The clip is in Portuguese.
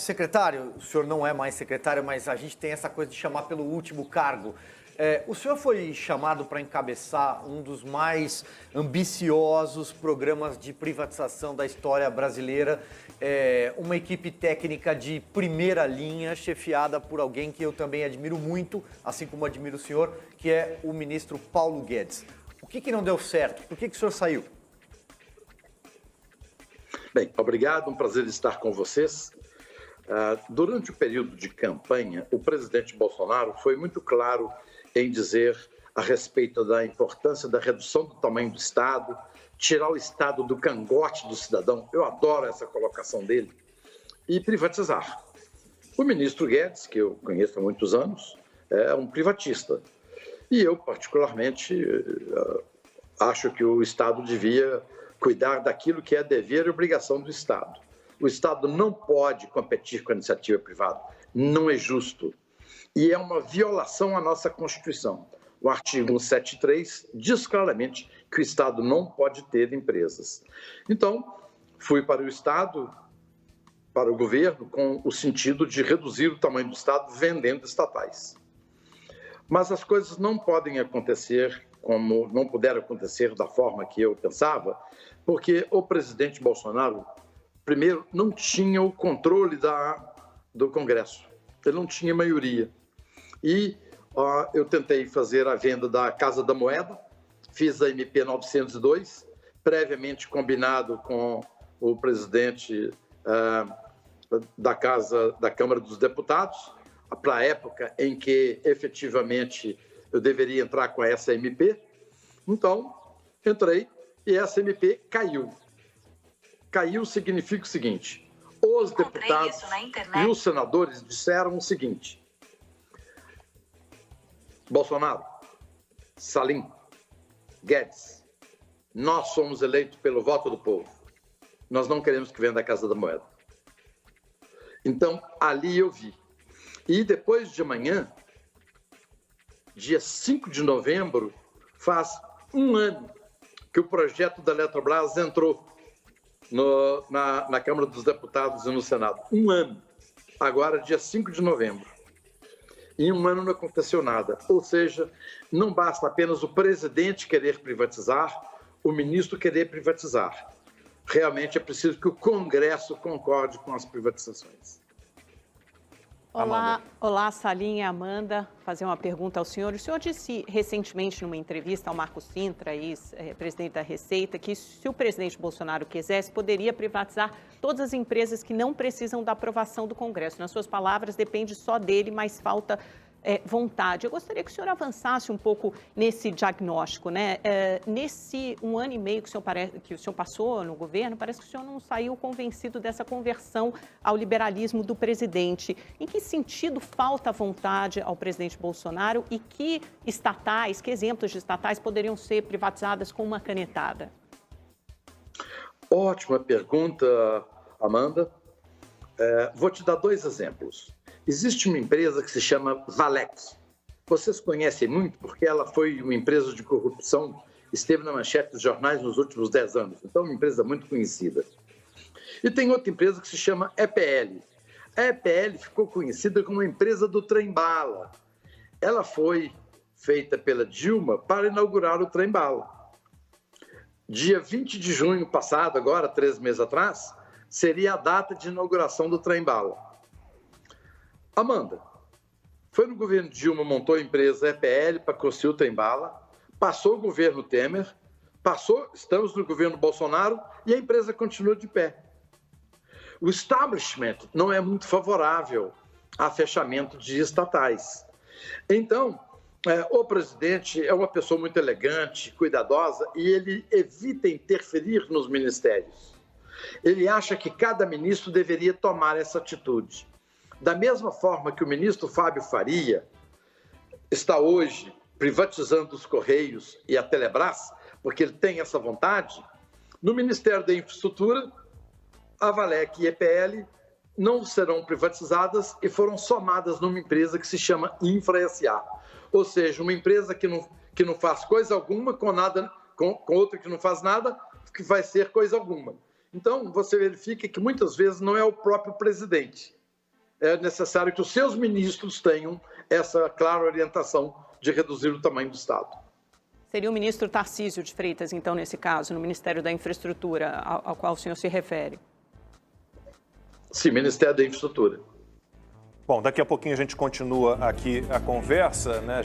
Secretário, o senhor não é mais secretário, mas a gente tem essa coisa de chamar pelo último cargo. O senhor foi chamado para encabeçar um dos mais ambiciosos programas de privatização da história brasileira, uma equipe técnica de primeira linha, chefiada por alguém que eu também admiro muito, assim como admiro o senhor, que é o ministro Paulo Guedes. O que não deu certo? Por que o senhor saiu? Bem, obrigado, um prazer estar com vocês. Durante o período de campanha, o presidente Bolsonaro foi muito claro em dizer a respeito da importância da redução do tamanho do Estado, tirar o Estado do cangote do cidadão, eu adoro essa colocação dele, e privatizar. O ministro Guedes, que eu conheço há muitos anos, é um privatista. E eu, particularmente, acho que o Estado devia cuidar daquilo que é dever e obrigação do Estado. O Estado não pode competir com a iniciativa privada, não é justo. E é uma violação à nossa Constituição. O artigo 173 diz claramente que o Estado não pode ter empresas. Então, fui para o Estado, para o governo, com o sentido de reduzir o tamanho do Estado vendendo estatais. Mas as coisas não podem acontecer como não puderam acontecer da forma que eu pensava, porque o presidente Bolsonaro, primeiro, não tinha o controle do Congresso. Ele não tinha maioria. E eu tentei fazer a venda da Casa da Moeda, fiz a MP 902, previamente combinado com o presidente da Câmara dos Deputados, para a época em que efetivamente eu deveria entrar com essa MP. Então, entrei e essa MP caiu. Caiu significa o seguinte: os deputados e os senadores disseram o seguinte: Bolsonaro, Salim, Guedes, nós somos eleitos pelo voto do povo. Nós não queremos que venda a Casa da Moeda. Então, ali eu vi. E depois de amanhã, dia 5 de novembro, faz um ano que o projeto da Eletrobras entrou na Câmara dos Deputados e no Senado. Um ano. Agora, dia 5 de novembro. Em um ano não aconteceu nada. Ou seja, não basta apenas o presidente querer privatizar, o ministro querer privatizar. Realmente é preciso que o Congresso concorde com as privatizações. Olá, Salim e Amanda. Fazer uma pergunta ao senhor. O senhor disse recentemente numa entrevista ao Marco Sintra, ex-presidente da Receita, que se o presidente Bolsonaro quisesse, poderia privatizar todas as empresas que não precisam da aprovação do Congresso. Nas suas palavras, depende só dele, mas falta vontade. Eu gostaria que o senhor avançasse um pouco nesse diagnóstico, né? Nesse um ano e meio que o senhor passou no governo, parece que o senhor não saiu convencido dessa conversão ao liberalismo do presidente. Em que sentido falta vontade ao presidente Bolsonaro e que exemplos de estatais poderiam ser privatizadas com uma canetada? Ótima pergunta, Amanda. Vou te dar dois exemplos. Existe uma empresa que se chama Valec. Vocês conhecem muito porque ela foi uma empresa de corrupção, esteve na manchete dos jornais nos últimos 10 anos. Então, uma empresa muito conhecida. E tem outra empresa que se chama EPL. A EPL ficou conhecida como uma empresa do trem-bala. Ela foi feita pela Dilma para inaugurar o trem-bala. Dia 20 de junho passado, agora, 3 meses atrás, seria a data de inauguração do trem-bala. Amanda, foi no governo Dilma, montou a empresa EPL para construir o trem-bala, passou o governo Temer, estamos no governo Bolsonaro e a empresa continua de pé. O establishment não é muito favorável a fechamento de estatais. Então, o presidente é uma pessoa muito elegante, cuidadosa, e ele evita interferir nos ministérios. Ele acha que cada ministro deveria tomar essa atitude. Da mesma forma que o ministro Fábio Faria está hoje privatizando os Correios e a Telebrás, porque ele tem essa vontade, no Ministério da Infraestrutura, a Valec e a EPL não serão privatizadas e foram somadas numa empresa que se chama Infra S.A. Ou seja, uma empresa que não faz coisa alguma com outra que não faz nada, que vai ser coisa alguma. Então, você verifica que muitas vezes não é o próprio presidente, é necessário que os seus ministros tenham essa clara orientação de reduzir o tamanho do Estado. Seria o ministro Tarcísio de Freitas, então, nesse caso, no Ministério da Infraestrutura, ao qual o senhor se refere? Sim, Ministério da Infraestrutura. Bom, daqui a pouquinho a gente continua aqui a conversa, né?